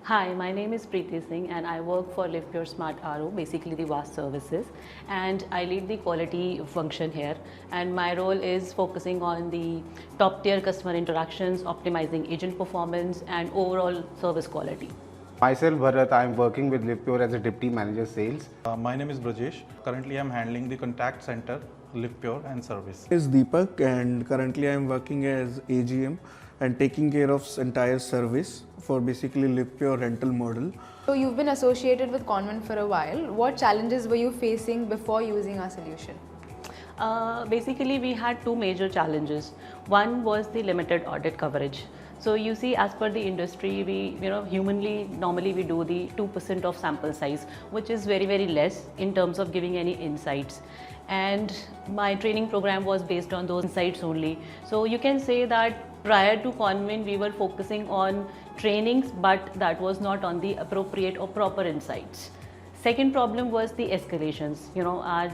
Hi, my name is Preeti Singh and I work for LivePure Smart RO, basically the VAS services, and I lead the quality function here, and my role is focusing on the top tier customer interactions, optimizing agent performance and overall service quality. Myself, Bharat, I am working with LivePure as a Deputy Manager Sales. My name is Brajesh. Currently, I am handling the contact center, LivePure and service. Is Deepak, and currently I am working as AGM and taking care of entire service for basically LivePure rental model. So you've been associated with Convent for a while. What challenges were you facing before using our solution? Basically, we had two major challenges. One was the limited audit coverage. So you see, as per the industry, humanly, normally we do the 2% of sample size, which is very, very less in terms of giving any insights. And my training program was based on those insights only. So you can say that prior to Convent, we were focusing on trainings, but that was not on the appropriate or proper insights. Second problem was the escalations.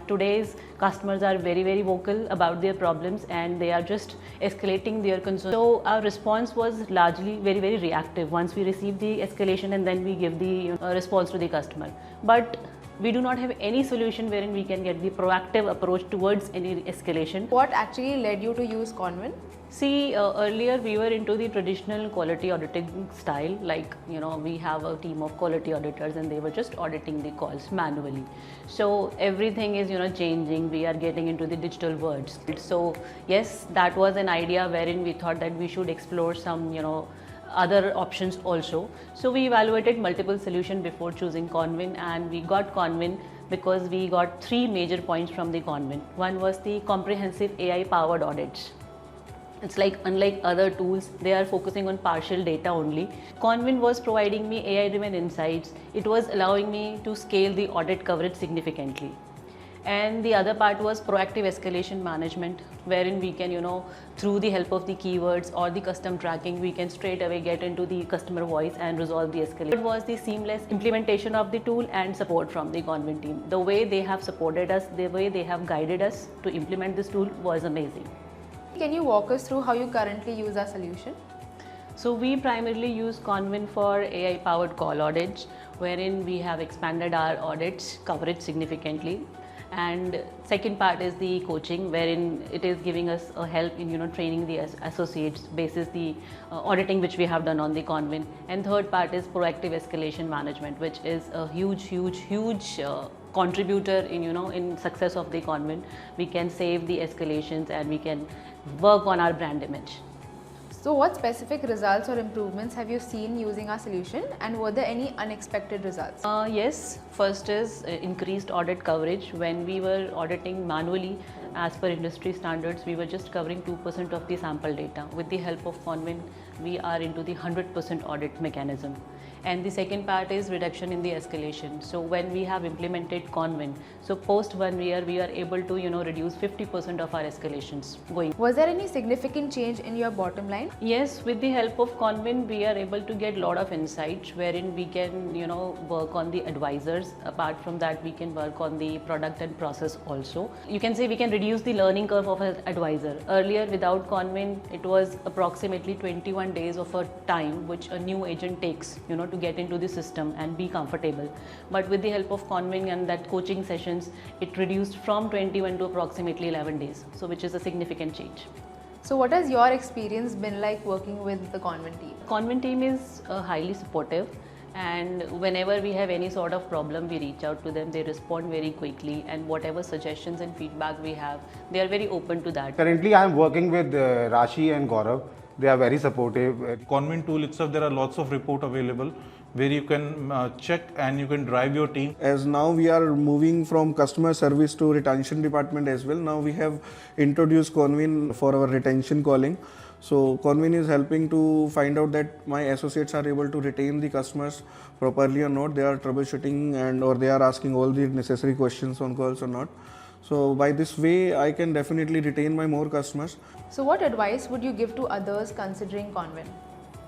Today's customers are very, very vocal about their problems and they are just escalating their concerns. So our response was largely very, very reactive. Once we receive the escalation and then we give the response to the customer. But we do not have any solution wherein we can get the proactive approach towards any escalation. What actually led you to use Convent? See, earlier we were into the traditional quality auditing style, we have a team of quality auditors and they were just auditing the calls manually. So everything is, changing, we are getting into the digital worlds. So yes, that was an idea wherein we thought that we should explore some, other options also. So we evaluated multiple solutions before choosing Convent, and we got Convent because we got three major points from the Convent. One was the comprehensive AI powered audits. It's like, unlike other tools, they are focusing on partial data only. Convent was providing me AI-driven insights. It was allowing me to scale the audit coverage significantly. And the other part was proactive escalation management, wherein we can, through the help of the keywords or the custom tracking, we can straight away get into the customer voice and resolve the escalation. It was the seamless implementation of the tool and support from the Convent team. The way they have supported us, the way they have guided us to implement this tool was amazing. Can you walk us through how you currently use our solution? So we primarily use Convent for AI-powered call audits, wherein we have expanded our audits coverage significantly. And second part is the coaching, wherein it is giving us a help in training the associates basis the auditing which we have done on the Convent. And third part is proactive escalation management, which is a huge contributor in success of the Convent. We can save the escalations and we can work on our brand image. So what specific results or improvements have you seen using our solution, and were there any unexpected results? Yes, first is increased audit coverage. When we were auditing manually, as per industry standards, we were just covering 2% of the sample data. With the help of Convent, we are into the 100% audit mechanism. And the second part is reduction in the escalation. So when we have implemented Convent, so post 1 year, we are able to reduce 50% of our escalations going. Was there any significant change in your bottom line? Yes, with the help of Convent, we are able to get a lot of insights wherein we can work on the advisors. Apart from that, we can work on the product and process also. You can say we can reduce the learning curve of an advisor. Earlier, without Convent, it was approximately 21 days of a time which a new agent takes to get into the system and be comfortable. But with the help of Convent and that coaching sessions, it reduced from 21 to approximately 11 days, so which is a significant change. So what has your experience been like working with the Convent team? Convent team is highly supportive, and whenever we have any sort of problem, we reach out to them. They respond very quickly, and whatever suggestions and feedback we have, they are very open to that. Currently, I am working with Rashi and Gaurav. They are very supportive. Convent tool itself, there are lots of report available where you can check and you can drive your team. As now we are moving from customer service to retention department as well. Now we have introduced Convent for our retention calling. So Convent is helping to find out that my associates are able to retain the customers properly or not. They are troubleshooting or they are asking all the necessary questions on calls or not. So by this way, I can definitely retain my more customers. So what advice would you give to others considering Convent?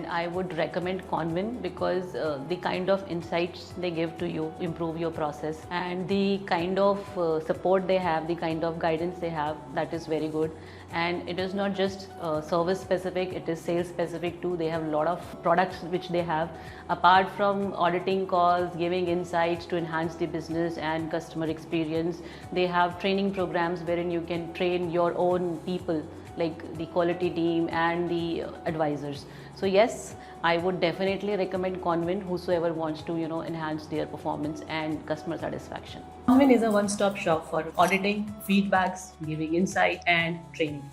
I would recommend Convin because the kind of insights they give to you improve your process, and the kind of support they have, the kind of guidance they have, that is very good. And it is not just service specific, it is sales specific too. They have a lot of products which they have. Apart from auditing calls, giving insights to enhance the business and customer experience, they have training programs wherein you can train your own people, like the quality team and the advisors. So yes, I would definitely recommend Convin, whosoever wants to enhance their performance and customer satisfaction. Convin is a one-stop shop for auditing, feedbacks, giving insight and training.